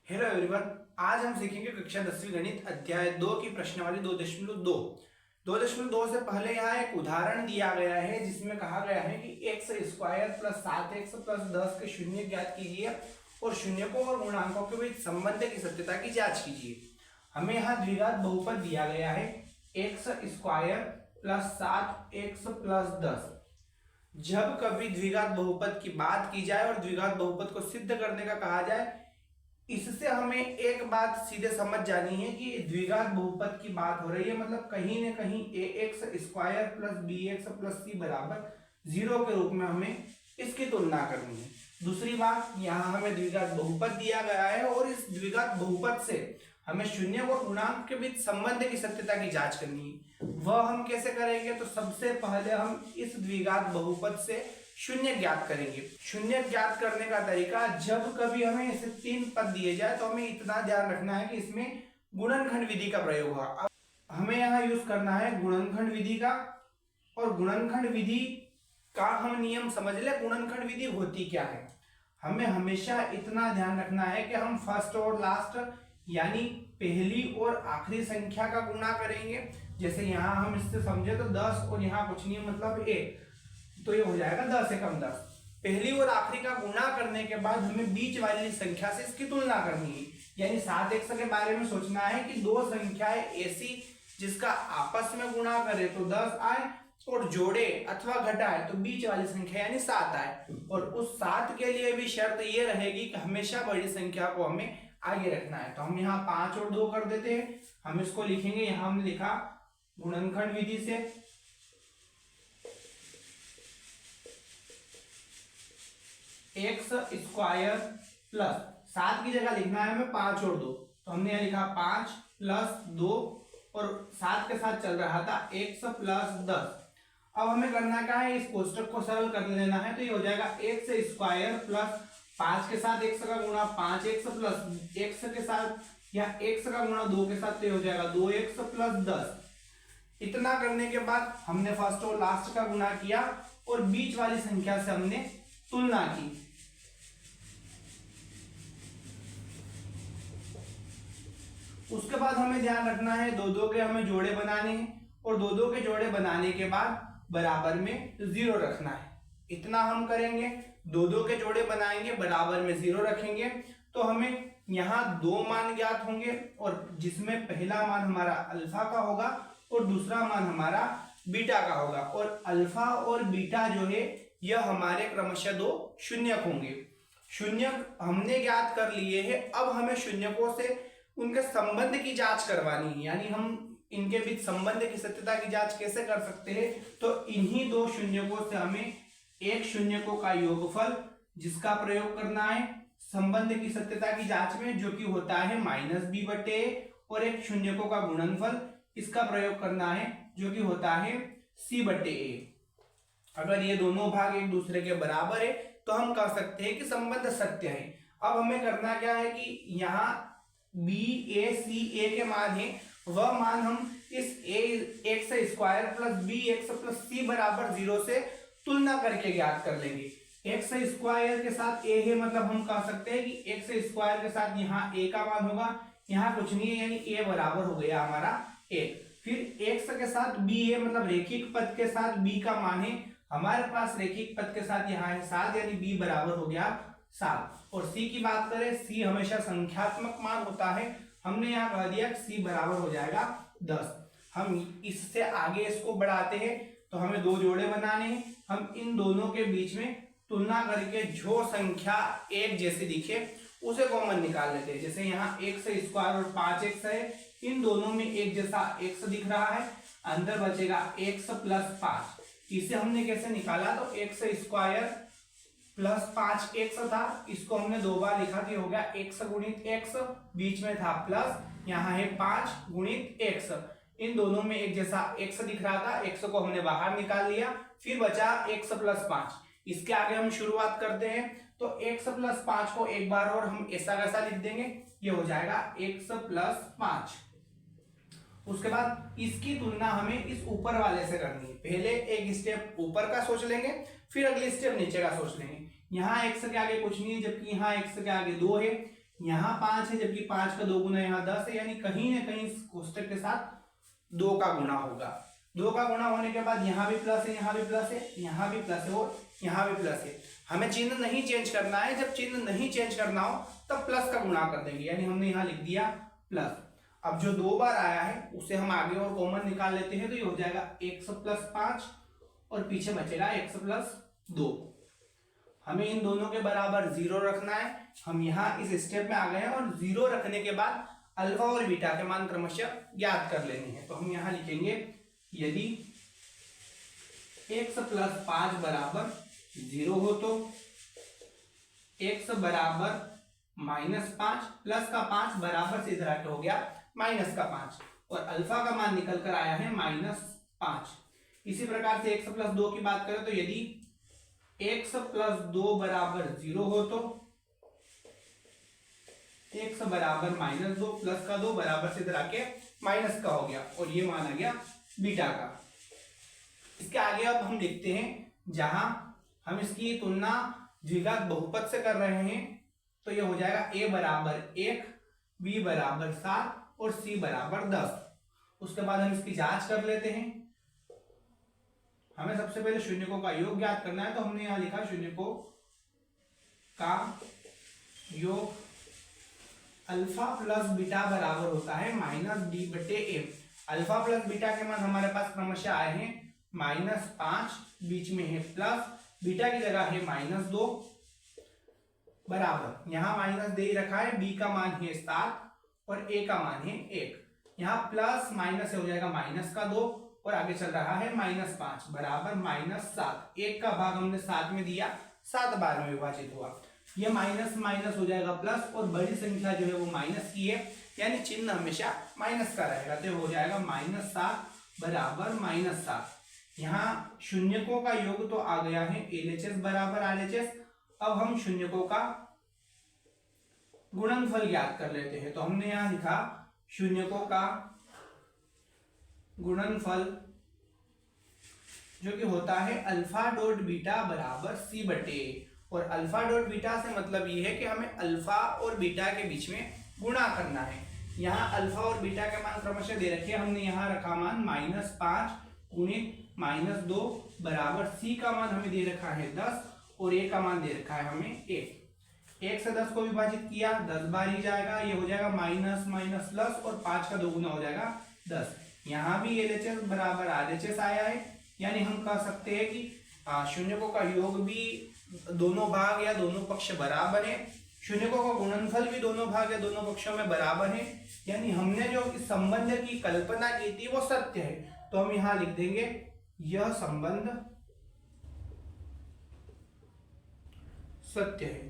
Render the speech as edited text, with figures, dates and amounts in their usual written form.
Hello everyone. आज हम सीखेंगे कक्षा 10वीं गणित अध्याय 2 की प्रश्नावली 2.2। 2.2 से पहले यहाँ एक उदाहरण दिया गया है जिसमें कहा गया है कि x square plus 7x plus 10 के शून्य ज्ञात कीजिए और शून्यकों और गुणांकों के बीच संबंध की सत्यता की जांच कीजिए। हमें यहाँ द्विघात बहुपद दिया गया है x square plus 7x plus 10। जब कभी द्विघात बहुपद की बात की जाए और द्विघात बहुपद को सिद्ध करने का कहा जाए, इससे हमें एक बात सीधे समझ जानी है कि द्विघात बहुपद की बात हो रही है, मतलब कहीं न कहीं ax square plus bx plus c बराबर 0 के रूप में हमें इसकी तुलना करनी है। दूसरी बात, यहाँ हमें द्विघात बहुपद दिया गया है और इस द्विघात बहुपद से हमें शून्य और गुणांक के बीच संबंध की सत्यता की जांच करनी है। वह हम कैसे करेंगे? तो सबसे पहले हम इस द्विघात बहुपद से शून्य ज्ञात करेंगे। शून्य ज्ञात करने का तरीका, जब कभी हमें इसे 3 पद दिए जाए तो हमें इतना ध्यान रखना है कि इसमें गुणनखंड विधि का प्रयोग होगा। अब हमें यहाँ यूज करना है गुणनखंड विधि का, और गुणनखंड विधि का हम नियम समझ ले। गुणनखंड विधि होती क्या है? हमें हमेशा इतना ध्यान रखना है कि हम फर्स्ट और लास्ट यानी पहली और आखिरी संख्या का गुणा करेंगे। जैसे यहाँ हम इससे समझे तो 10 और यहाँ कुछ नहीं मतलब 1, तो ये हो जाएगा 10 एकम 10। पहली और आखिरी का गुणा करने के बाद हमें बीच वाली संख्या से इसकी तुलना करनी है। यानी 7x के बारे में सोचना है कि दो संख्याएं ऐसी जिसका आपस में गुणा करे तो 10 आए और जोड़े अथवा घटाए तो बीच वाली संख्या यानी 7 आए। और उस 7 के लिए भी शर्त ये रहेगी कि हमेशा बड़ी संख्या को हमें आगे रखना है। तो हम यहाँ 5 और 2 कर देते हैं। हम इसको लिखेंगे, यहाँ हमने लिखा गुणनखंड विधि से एक्स स्क्वायर प्लस 7 की जगह लिखना है हमें 5 और 2, तो हमने यहाँ लिखा 5 प्लस 2 और 7 के साथ चल रहा था x प्लस 10। अब हमें करना क्या है? इस कोष्टक को सरल कर लेना है, तो ये हो जाएगा एक्स स्क्वायर प्लस 5 के साथ x का गुणा 5x प्लस x के साथ या x का गुणा 2 के साथ, तो ये हो जाएगा 2x प्लस 10। इतना करने के बाद हमने फर्स्ट और लास्ट का गुणा किया और बीच वाली संख्या से हमने तुलना की। उसके बाद हमें ध्यान रखना है दो के हमें जोड़े बनाने हैं और दो के जोड़े बनाने के बाद बराबर में 0 रखना है। इतना हम करेंगे, दो के जोड़े बनाएंगे, बराबर में 0 रखेंगे, तो हमें यहाँ 2 मान ज्ञात होंगे और जिसमें पहला मान हमारा अल्फा का होगा और दूसरा मान हमारा बीटा का होगा। और अल्फा और बीटा जो है यह हमारे क्रमशः 2 शून्यक होंगे। शून्यक हमने ज्ञात कर लिए हैं। अब हमें शून्यकों से उनके संबंध की जांच करवानी है, यानी हम इनके बीच संबंध की सत्यता की जांच कैसे कर सकते हैं? तो इन्हीं 2 शून्यकों से हमें एक शून्यकों का योगफल जिसका प्रयोग करना है संबंध की सत्यता की जांच में, जो कि होता है -b/a, और एक शून्यकों का गुणनफल इसका प्रयोग करना है जो कि होता है c/a। अगर ये दोनों भाग एक दूसरे के बराबर है तो हम कह सकते हैं कि संबंध सत्य है। अब हमें करना क्या है कि यहाँ BACA के मान है, वह मान हम इस x square plus bx plus c बराबर 0 से तुलना करके ज्ञात कर लेंगे। x स्क्वायर के साथ a है, मतलब हम कह सकते हैं कि x स्क्वायर के साथ यहाँ a का मान होगा, यहाँ कुछ नहीं है यानी a बराबर हो गया हमारा 1। फिर x के साथ b है, मतलब रेखिक पद के साथ b का मान है, हमारे पास रेखिक पद के साथ यहाँ है 7 यानी b बराबर हो गया 7। और c की बात करें, c हमेशा संख्यात्मक मान होता है, हमने यहाँ कह दिया कि c बराबर हो जाएगा 10। हम इससे आगे इसको बढ़ाते हैं तो हमें 2 जोड़े बनाने हैं। हम इन दोनों के बीच में तुलना करके जो संख्या एक जैसी दिखे उसे कॉमन निकाल लेते हैं। जैसे यहाँ x स्क्वायर और 5x है, इन दोनों में एक जैसा x दिख रहा है, अंदर बचेगा x प्लस 5। इसे हमने कैसे निकाला? तो x स्क्वायर प्लस 5x था, इसको हमने 2 बार लिखा तो हो गया x गुणित x, बीच में था प्लस, यहाँ है 5 गुणित x। इन दोनों में एक जैसा x दिख रहा था, x को हमने बाहर निकाल लिया, फिर बचा x प्लस 5। इसके आगे हम शुरुआत करते हैं, तो x प्लस 5 को एक बार और हम ऐसा वैसा लिख देंगे, ये हो जाएगा x प्लस 5। उसके बाद इसकी तुलना हमें इस ऊपर वाले से करनी है। पहले एक स्टेप ऊपर का सोच लेंगे, फिर अगली स्टेप नीचे का सोच लेंगे। यहाँ x के आगे कुछ नहीं है, जबकि यहाँ x के आगे 2 है। यहाँ 5 है, जबकि 5 का 2 गुना यहाँ 10 है, यानी कहीं ना कहीं इस कोष्टक के साथ 2 का गुणा होगा। 2 का गुणा होने के बाद यहाँ भी प्लस है, यहाँ भी प्लस है, यहाँ भी प्लस है और यहाँ भी प्लस है। हमें चिन्ह नहीं चेंज करना है, जब चिन्ह नहीं चेंज करना हो तब प्लस का गुणा कर देंगे, यानी हमने यहाँ लिख दिया प्लस। अब जो 2 बार आया है उसे हम आगे और कॉमन निकाल लेते हैं, तो ये हो जाएगा x प्लस 5 और पीछे बचेगा x प्लस 2। हमें इन दोनों के बराबर 0 रखना है। हम यहाँ इस स्टेप में आ गए हैं और 0 रखने के बाद अल्फा और बीटा के मान क्रमशः ज्ञात कर लेने हैं। तो हम यहाँ लिखेंगे यदि x प्लस 5 बराबर 0 हो तो x बराबर -5 प्लस का 5 बराबर से इधर आके हो गया माइनस का 5 और अल्फा का मान निकल कर आया है -5। इसी प्रकार से x प्लस 2 की बात करें तो यदि x प्लस 2 बराबर 0 हो तो x बराबर -2 प्लस का 2 बराबर से इधर आके माइनस का हो गया और ये मान आ गया बीटा का। इसके आगे अब हम देखते हैं, जहां हम इसकी तुलना द्विघात बहुपद से कर रहे हैं तो ये हो जाएगा a बराबर 1, b बराबर 7 और c बराबर 10। उसके बाद हम इसकी जांच कर लेते हैं। हमें सबसे पहले शून्यकों का योग ज्ञात करना है, तो हमने यहां लिखा शून्यकों का योग अल्फा प्लस बीटा बराबर होता है -d/a। अल्फा प्लस बीटा के मान हमारे पास क्रमशः आए हैं -5, बीच में है प्लस, बीटा की जगह है -2 बराबर, यहाँ माइनस दे ही रखा है, b का मान है 7 और a का मान है 1। यहाँ प्लस माइनस हो जाएगा -2 और आगे चल रहा है -5 बराबर -7। 1 का भाग हमने 7 में दिया, 7 बार में विभाजित हुआ। ये माइनस माइनस हो जाएगा प्लस और बड़ी संख्या जो है वो माइनस की है, यानी चिन्ह हमेशा माइनस का रहेगा, तो हो जाएगा -7 बराबर -7। यहाँ शून्यकों का योग तो आ गया है LHS बराबर RHS। अब हम शून्यकों का गुणनफल ज्ञात कर लेते हैं। तो हमने यहां लिखा शून्यकों का गुणनफल जो कि होता है अल्फा डॉट बीटा बराबर c/a। और अल्फा डॉट बीटा से मतलब ये है कि हमें अल्फा और बीटा के बीच में गुणा करना है। यहाँ अल्फा और बीटा के मान क्रमशः दे रखे, हमने यहाँ रखा मान -5 गुणित -2 बराबर c का मान हमें दे रखा है 10 और a का मान दे रखा है हमें 1। 1 से 10 को विभाजित किया 10 बार ही जाएगा, ये हो जाएगा माइनस माइनस प्लस और 5 का 2 गुना हो जाएगा 10। यहाँ भी LHS बराबर RHS आया है, यानी हम कह सकते हैं कि शून्यकों का योग भी दोनों भाग या दोनों पक्ष बराबर है, शून्यकों का गुणनफल भी दोनों भाग या दोनों पक्षों में बराबर है, यानी हमने जो इस संबंध की कल्पना की थी वो सत्य है। तो हम यहाँ लिख देंगे यह संबंध सत्य है।